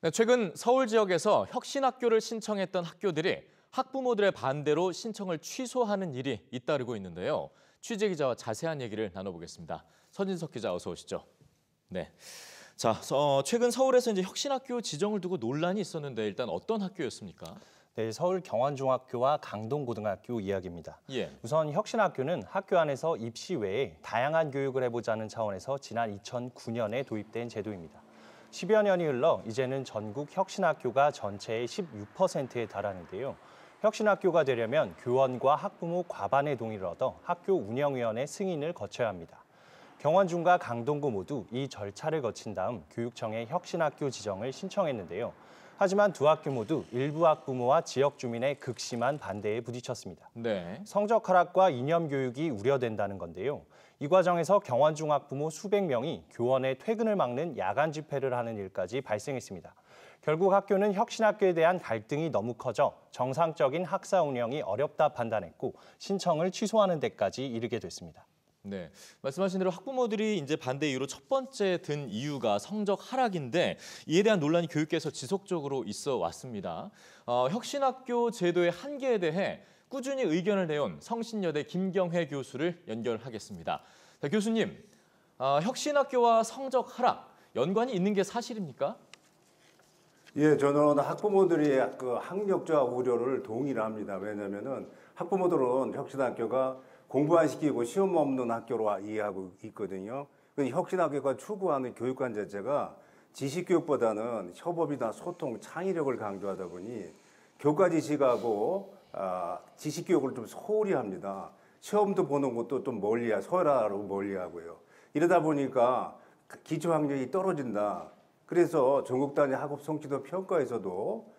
네, 최근 서울 지역에서 혁신학교를 신청했던 학교들이 학부모들의 반대로 신청을 취소하는 일이 잇따르고 있는데요. 취재 기자와 자세한 얘기를 나눠보겠습니다. 서진석 기자 어서 오시죠. 네. 자, 최근 서울에서 이제 혁신학교 지정을 두고 논란이 있었는데 일단 어떤 학교였습니까? 네, 서울 경원중학교와 강동고등학교 이야기입니다. 예. 우선 혁신학교는 학교 안에서 입시 외에 다양한 교육을 해보자는 차원에서 지난 2009년에 도입된 제도입니다. 10여 년이 흘러 이제는 전국 혁신학교가 전체의 16%에 달하는데요. 혁신학교가 되려면 교원과 학부모 과반의 동의를 얻어 학교 운영위원회 승인을 거쳐야 합니다. 경원중과 강동구 모두 이 절차를 거친 다음 교육청에 혁신학교 지정을 신청했는데요. 하지만 두 학교 모두 일부 학부모와 지역 주민의 극심한 반대에 부딪혔습니다. 네. 성적 하락과 이념 교육이 우려된다는 건데요. 이 과정에서 경원중 학부모 수백 명이 교원의 퇴근을 막는 야간 집회를 하는 일까지 발생했습니다. 결국 학교는 혁신학교에 대한 갈등이 너무 커져 정상적인 학사 운영이 어렵다 판단했고 신청을 취소하는 데까지 이르게 됐습니다. 네, 말씀하신 대로 학부모들이 이제 반대 이유로 첫 번째 든 이유가 성적 하락인데 이에 대한 논란이 교육계에서 지속적으로 있어 왔습니다. 혁신학교 제도의 한계에 대해 꾸준히 의견을 내온 성신여대 김경회 교수를 연결하겠습니다. 자, 교수님, 혁신학교와 성적 하락 연관이 있는 게 사실입니까? 예, 저는 학부모들의 그 학력자 우려를 동의를 합니다. 왜냐하면은 학부모들은 혁신학교가 공부 안 시키고 시험 없는 학교로 이해하고 있거든요. 혁신학교가 추구하는 교육관 자체가 지식교육보다는 협업이나 소통, 창의력을 강조하다 보니 교과 지식하고 지식교육을 좀 소홀히 합니다. 시험도 보는 것도 좀 소홀하고 멀리하고요. 이러다 보니까 기초학력이 떨어진다. 그래서 전국 단위 학업 성취도 평가에서도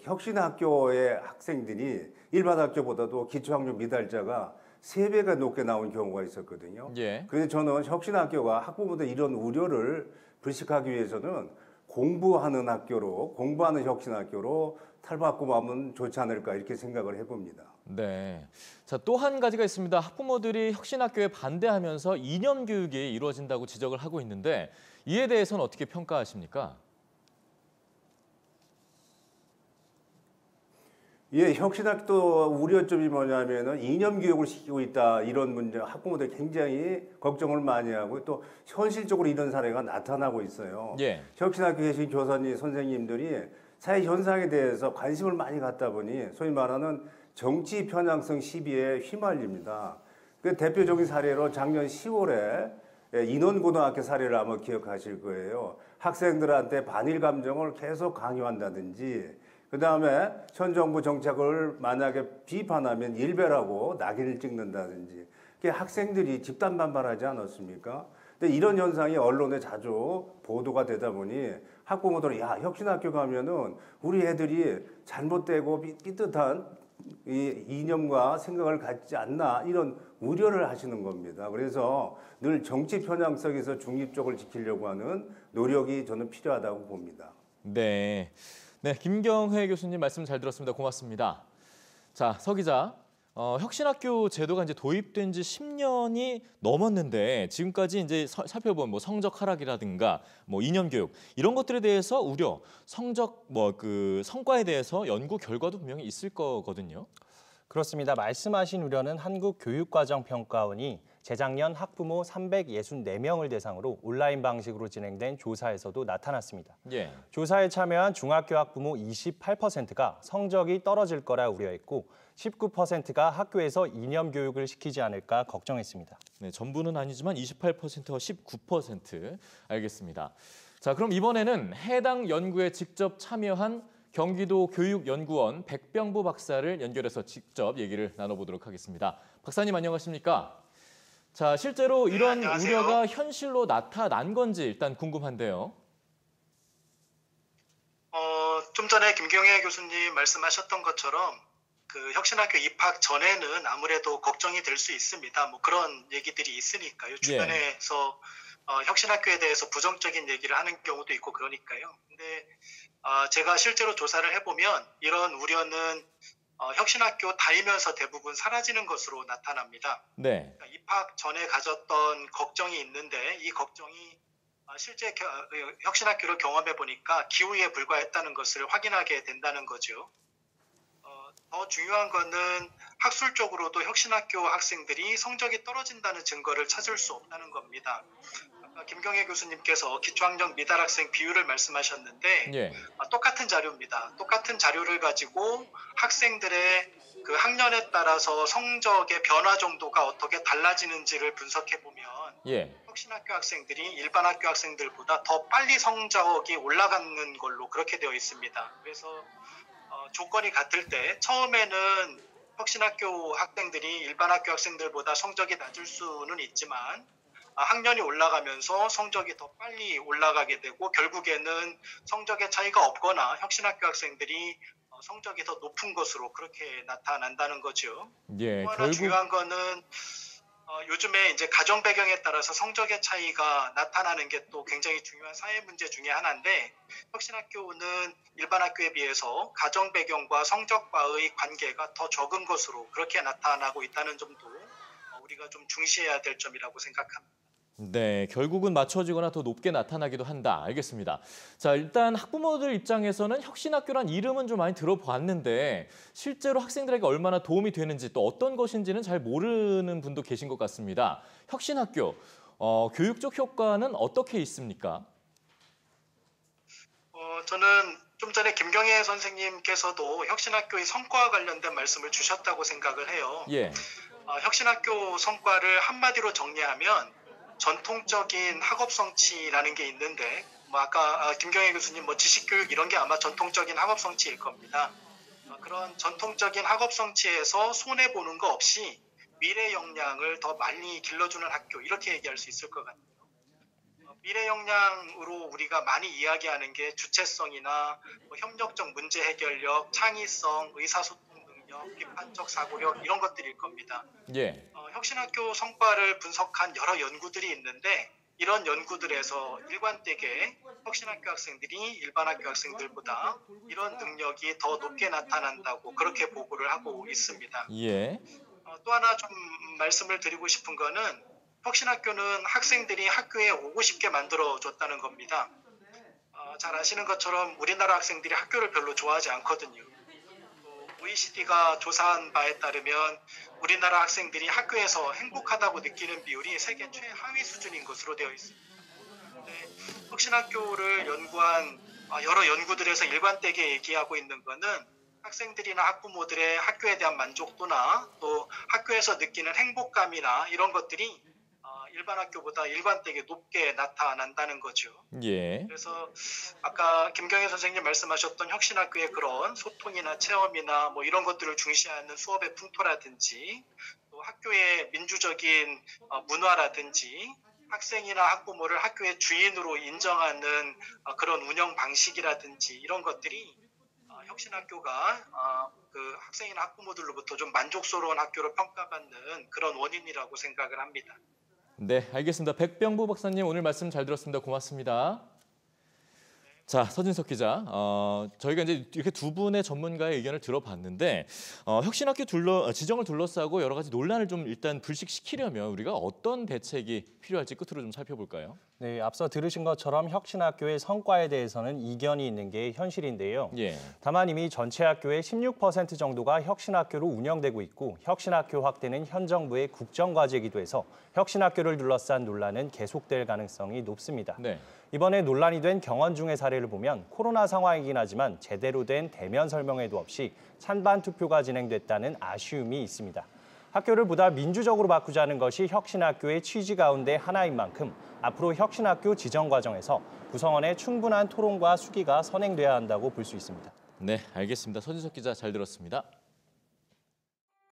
혁신학교의 학생들이 일반 학교보다도 기초학력 미달자가 3배가 높게 나온 경우가 있었거든요. 예. 그래서 저는 혁신학교가 학부모들 이런 우려를 불식하기 위해서는 공부하는 학교로, 공부하는 혁신학교로 탈바꿈 하면 좋지 않을까 이렇게 생각을 해봅니다. 네. 자, 또 한 가지가 있습니다. 학부모들이 혁신학교에 반대하면서 이념 교육이 이루어진다고 지적을 하고 있는데 이에 대해서는 어떻게 평가하십니까? 예, 혁신학교 우려점이 뭐냐면은 이념 교육을 시키고 있다 이런 문제 학부모들 굉장히 걱정을 많이 하고 또 현실적으로 이런 사례가 나타나고 있어요. 예. 혁신학교 계신 교사님 선생님들이 사회 현상에 대해서 관심을 많이 갖다 보니 소위 말하는 정치 편향성 시비에 휘말립니다. 그 대표적인 사례로 작년 10월에 인원고등학교 사례를 아마 기억하실 거예요. 학생들한테 반일 감정을 계속 강요한다든지 그다음에 현 정부 정책을 만약에 비판하면 일배라고 낙인을 찍는다든지 학생들이 집단 반발하지 않았습니까? 근데 이런 현상이 언론에 자주 보도가 되다 보니 학부모들은 야, 혁신학교 가면은 우리 애들이 잘못되고 삐끗한 이 이념과 생각을 갖지 않나 이런 우려를 하시는 겁니다. 그래서 늘 정치 편향성에서 중립적을 지키려고 하는 노력이 저는 필요하다고 봅니다. 네. 네, 김경회 교수님 말씀 잘 들었습니다. 고맙습니다. 자, 서 기자, 혁신학교 제도가 이제 도입된 지 10년이 넘었는데 지금까지 이제 살펴본 뭐 성적 하락이라든가 뭐 이념 교육 이런 것들에 대해서 우려, 성과에 대해서 연구 결과도 분명히 있을 거거든요. 그렇습니다. 말씀하신 우려는 한국교육과정평가원이 재작년 학부모 364명을 대상으로 온라인 방식으로 진행된 조사에서도 나타났습니다. 예. 조사에 참여한 중학교 학부모 28%가 성적이 떨어질 거라 우려했고 19%가 학교에서 이념 교육을 시키지 않을까 걱정했습니다. 네, 전부는 아니지만 28%와 19% 알겠습니다. 자, 그럼 이번에는 해당 연구에 직접 참여한 경기도 교육연구원 백병부 박사를 연결해서 직접 얘기를 나눠보도록 하겠습니다. 박사님 안녕하십니까? 자, 실제로 이런 우려가 현실로 나타난 건지 일단 궁금한데요. 좀 전에 김경혜 교수님 말씀하셨던 것처럼 그 혁신학교 입학 전에는 아무래도 걱정이 될 수 있습니다. 뭐 그런 얘기들이 있으니까요. 주변에서 혁신학교에 대해서 부정적인 얘기를 하는 경우도 있고 그러니까요. 근데 제가 실제로 조사를 해보면 이런 우려는 혁신학교 다니면서 대부분 사라지는 것으로 나타납니다. 네. 그러니까 입학 전에 가졌던 걱정이 있는데 이 걱정이 실제 혁신학교를 경험해 보니까 기우에 불과했다는 것을 확인하게 된다는 거죠. 더 중요한 거는 학술적으로도 혁신학교 학생들이 성적이 떨어진다는 증거를 찾을 수 없다는 겁니다. 아까 김경애 교수님께서 기초학력 미달 학생 비율을 말씀하셨는데 예. 똑같은 자료입니다. 똑같은 자료를 가지고 학생들의 그 학년에 따라서 성적의 변화 정도가 어떻게 달라지는지를 분석해 보면 예. 혁신학교 학생들이 일반 학교 학생들보다 더 빨리 성적이 올라가는 걸로 그렇게 되어 있습니다. 그래서 조건이 같을 때 처음에는 혁신학교 학생들이 일반 학교 학생들보다 성적이 낮을 수는 있지만 학년이 올라가면서 성적이 더 빨리 올라가게 되고 결국에는 성적의 차이가 없거나 혁신학교 학생들이 성적이 더 높은 것으로 그렇게 나타난다는 거죠. 예. 또 하나 중요한 거는 요즘에 이제 가정 배경에 따라서 성적의 차이가 나타나는 게 또 굉장히 중요한 사회 문제 중에 하나인데 혁신학교는 일반 학교에 비해서 가정 배경과 성적과의 관계가 더 적은 것으로 그렇게 나타나고 있다는 점도 우리가 좀 중시해야 될 점이라고 생각합니다. 네, 결국은 맞춰지거나 더 높게 나타나기도 한다. 알겠습니다. 자, 일단 학부모들 입장에서는 혁신학교란 이름은 좀 많이 들어봤는데 실제로 학생들에게 얼마나 도움이 되는지 또 어떤 것인지는 잘 모르는 분도 계신 것 같습니다. 혁신학교, 교육적 효과는 어떻게 있습니까? 저는 좀 전에 김경애 선생님께서도 혁신학교의 성과와 관련된 말씀을 주셨다고 생각을 해요. 예. 혁신학교 성과를 한마디로 정리하면 전통적인 학업 성취라는 게 있는데 아까 김경애 교수님 지식교육 이런 게 아마 전통적인 학업 성취일 겁니다. 그런 전통적인 학업 성취에서 손해 보는 거 없이 미래 역량을 더 많이 길러주는 학교 이렇게 얘기할 수 있을 것 같아요. 미래 역량으로 우리가 많이 이야기하는 게 주체성이나 협력적 문제 해결력, 창의성, 의사소통 능력, 비판적 사고력 이런 것들일 겁니다. 예. 혁신학교 성과를 분석한 여러 연구들이 있는데 이런 연구들에서 일관되게 혁신학교 학생들이 일반 학교 학생들보다 이런 능력이 더 높게 나타난다고 그렇게 보고를 하고 있습니다. 예. 또 하나 좀 말씀을 드리고 싶은 거는 혁신학교는 학생들이 학교에 오고 싶게 만들어줬다는 겁니다. 잘 아시는 것처럼 우리나라 학생들이 학교를 별로 좋아하지 않거든요. OECD가 조사한 바에 따르면 우리나라 학생들이 학교에서 행복하다고 느끼는 비율이 세계 최하위 수준인 것으로 되어 있습니다. 혁신학교를 연구한 여러 연구들에서 일관되게 얘기하고 있는 것은 학생들이나 학부모들의 학교에 대한 만족도나 또 학교에서 느끼는 행복감이나 이런 것들이 일반 학교보다 일관되게 높게 나타난다는 거죠. 예. 그래서 아까 김경애 선생님 말씀하셨던 혁신학교의 그런 소통이나 체험이나 이런 것들을 중시하는 수업의 풍토라든지 또 학교의 민주적인 문화라든지 학생이나 학부모를 학교의 주인으로 인정하는 그런 운영 방식이라든지 이런 것들이 혁신학교가 그 학생이나 학부모들로부터 좀 만족스러운 학교로 평가받는 그런 원인이라고 생각을 합니다. 네, 알겠습니다. 백병부 박사님 오늘 말씀 잘 들었습니다. 고맙습니다. 자, 서진석 기자, 저희가 이제 이렇게 두 분의 전문가의 의견을 들어봤는데 혁신학교 지정을 둘러싸고 여러 가지 논란을 좀 일단 불식시키려면 우리가 어떤 대책이 필요할지 끝으로 좀 살펴볼까요? 네, 앞서 들으신 것처럼 혁신학교의 성과에 대해서는 이견이 있는 게 현실인데요. 예. 다만 이미 전체 학교의 16% 정도가 혁신학교로 운영되고 있고 혁신학교 확대는 현 정부의 국정과제이기도 해서 혁신학교를 둘러싼 논란은 계속될 가능성이 높습니다. 네. 이번에 논란이 된 경원중의 사례를 보면 코로나 상황이긴 하지만 제대로 된 대면 설명회도 없이 찬반 투표가 진행됐다는 아쉬움이 있습니다. 학교를 보다 민주적으로 바꾸자는 것이 혁신학교의 취지 가운데 하나인 만큼 앞으로 혁신학교 지정 과정에서 구성원의 충분한 토론과 수기가 선행돼야 한다고 볼 수 있습니다. 네, 알겠습니다. 서진석 기자 잘 들었습니다.